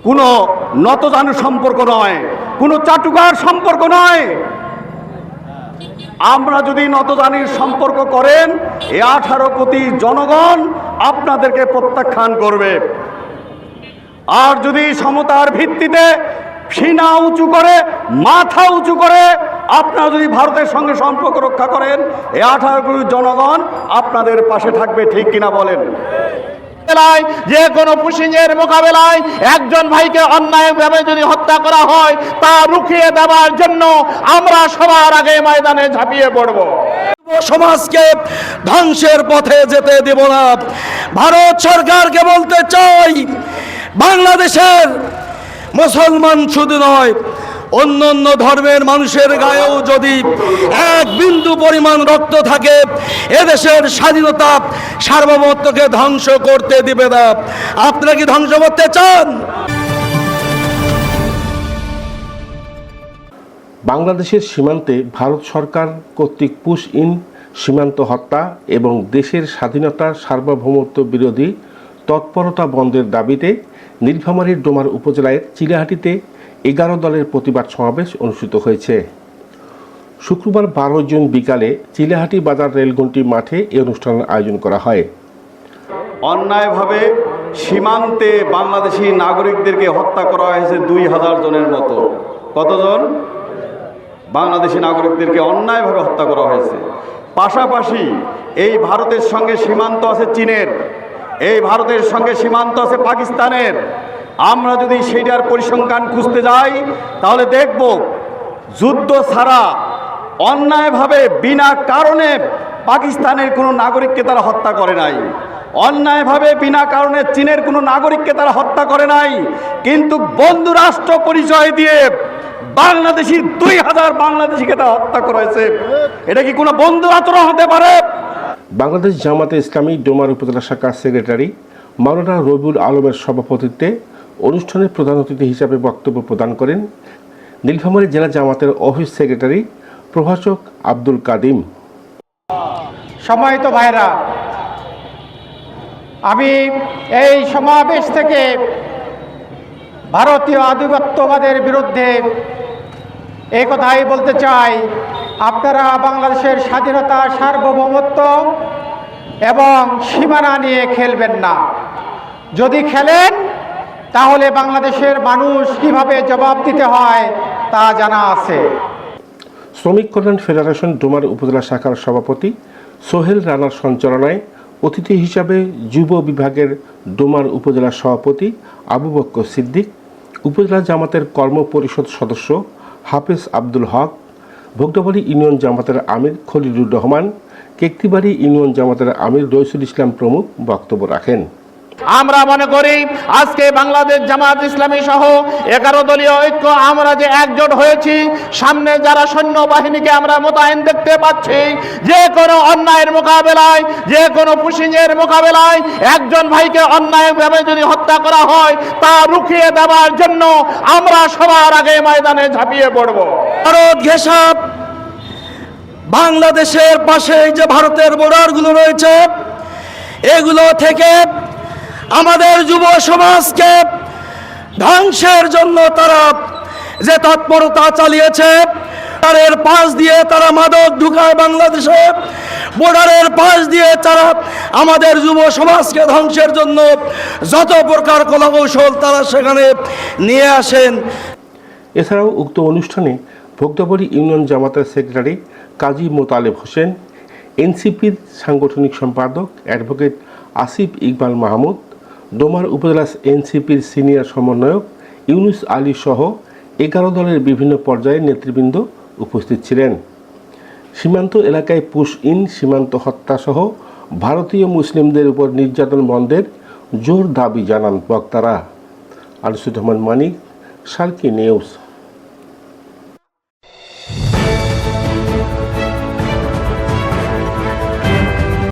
কোনো নতজানু সম্পর্ক নয়, কোনো চাটুকার সম্পর্ক নয়। আমরা যদি নতজানির সম্পর্ক করেন, এই 18 কোটি জনগণ আপনাদেরকে প্রত্যাখ্যান করবে। আর যদি সমতার ভিত্তিতে সিনা উঁচু করে, মাথা উঁচু করে আপনারা যদি ভারতের সঙ্গে সম্পর্ক রক্ষা করেন, এই 18 কোটি জনগণ আপনাদের পাশে থাকবে। ঠিক কিনা বলেন? যে কোনো পুশিংয়ের মোকাবেলায় একজন ভাইকে অন্যায়ভাবে যদি হত্যা করা হয়, তা রুখিয়ে দেওয়ার জন্য আমরা সবার আগে ময়দানে ঝাঁপিয়ে পড়ব। সমাজকে ধ্বংসের পথে যেতে দেব না। ভারত সরকারকে বলতে চাই, বাংলাদেশের মুসলমান শুধু নয়, অন্য অন্য ধর্মের মানুষের গায়েও যদি এক বিন্দু পরিমাণ রক্ত থাকে, এদেশের স্বাধীনতা সার্বভৌমত্বকে ধ্বংস করতে দিবে না। আপনারা কি ধ্বংস করতে চান? বাংলাদেশের সীমান্তে ভারত সরকার কর্তৃক পুশ ইন, সীমান্ত হত্যা এবং দেশের স্বাধীনতার সার্বভৌমত্ব বিরোধী তৎপরতা বন্ধের দাবিতে নীলফামারীর ডোমার উপজেলার চিলাহাটিতে 11 দলের প্রতিবাদ সমাবেশ অনুষ্ঠিত হয়েছে। শুক্রবার 12 জুন বিকালে চিলাহাটি বাজার রেলগুন্টি মাঠে এই অনুষ্ঠানের আয়োজন করা হয়। অন্যায়ভাবে সীমান্তে বাংলাদেশি নাগরিকদেরকে হত্যা করা হয়েছে 2000 জনের মতো। কতজন? বাংলাদেশি নাগরিকদেরকে অন্যায়ভাবে হত্যা করা হয়েছে। পাশাপাশি এই ভারতের সঙ্গে সীমান্ত আছে চীনের, এই ভারতের সঙ্গে সীমান্ত আছে পাকিস্তানের। আমরা যদি সেইটার পরিসংখ্যান খুঁজতে যাই, তাহলে দেখব যুদ্ধ ছাড়া অন্যায়ভাবে বিনা কারণে পাকিস্তানের কোনো নাগরিককে তারা হত্যা করে নাই, অন্যায়ভাবে বিনা কারণে চীনের কোনো নাগরিককে তারা হত্যা করে নাই। কিন্তু বন্ধু রাষ্ট্র পরিচয় দিয়ে বাংলাদেশি 2000 বাংলাদেশিকে তারা হত্যা করেছে। এটা কি কোনো বন্ধু আচরণ হতে পারে? বাংলাদেশ জামাতে ইসলামী ডোমার উপজেলা শাখার সেক্রেটারি মাওলানা রবিউল আলমের সভাপতিত্বে অনুষ্ঠানে প্রধান অতিথি হিসাবে বক্তব্য প্রদান করেন নীলফামারী জেলা জামাতের অফিস সেক্রেটারি প্রভাষক আব্দুল কাদিম। সম্মানিত ভাইরা, আমি এই সমাবেশ থেকে ভারতীয় আধিপত্যবাদের বিরুদ্ধে এই কথাই বলতে চাই, আপনারা বাংলাদেশের স্বাধীনতা, সার্বভৌমত্ব এবং সীমানা নিয়ে খেলবেন না। যদি খেলেন, তাহলে বাংলাদেশের মানুষ কিভাবে জবাব দিতে হয় তা জানা আছে। শ্রমিক কল্যাণ ফেডারেশন ডোমার উপজেলা শাখার সভাপতি সোহেল রানার সঞ্চালনায় অতিথি হিসাবে যুব বিভাগের ডোমার উপজেলা সভাপতি আবু বক্কর সিদ্দিক, উপজেলা জামাতের কর্ম পরিষদ সদস্য হাফেজ আব্দুল হক, ভোগদাবাড়ি ইউনিয়ন জামাতের আমির খলিলুর রহমান, কেকতিবাড়ি ইউনিয়ন জামাতের আমির রইসুল ইসলাম প্রমুখ বক্তব্য রাখেন। আমরা মনে করি আজকে বাংলাদেশ জামাত ইসলামী সহ 11 দলীয় ঐক্য আমরা যে একজোট হয়েছি, সামনে যারা সৈন্য বাহিনীকে আমরা মোতায়েন দেখতে পাচ্ছি, যে কোনো অন্যায়ের মোকাবেলায়, যে কোনো পুশিংয়ের মোকাবেলায় একজন ভাইকে অন্যায়ভাবে যদি হত্যা করা হয়, তা রুখিয়ে দেওয়ার জন্য আমরা সবার আগে ময়দানে ঝাঁপিয়ে পড়ব। ভারত ঘেঁষা বাংলাদেশের পাশে যে ভারতের বর্ডারগুলো রয়েছে, এগুলো থেকে আমাদের যুব সমাজকে ধ্বংসের জন্য তারা যে তৎপরতা চালিয়েছে, বর্ডারের পাশ দিয়ে তারা মাদক ঢুকায় বাংলাদেশে, বর্ডারের পাশ দিয়ে তারা আমাদের যুব সমাজকে ধ্বংসের জন্য যত প্রকার কলাকৌশল তারা সেখানে নিয়ে আসেন। এছাড়াও উক্ত অনুষ্ঠানে ভোগদাবাড়ি ইউনিয়ন জামাতের সেক্রেটারি কাজী মোতালেব হোসেন, এনসিপির সাংগঠনিক সম্পাদক অ্যাডভোকেট আসিফ ইকবাল মাহমুদ, ডোমার উপজেলা এনসিপির সিনিয়র সমন্বয়ক ইউনুস আলী সহ 11 দলের বিভিন্ন পর্যায়ের নেতৃবৃন্দ উপস্থিত ছিলেন। সীমান্ত এলাকায় পুশ ইন, সীমান্ত হত্যা সহ ভারতীয় মুসলিমদের উপর নির্যাতন বন্ধের জোর দাবি জানান বক্তারা। আনিসুর রহমান মানিক, সার্কি নিউজ।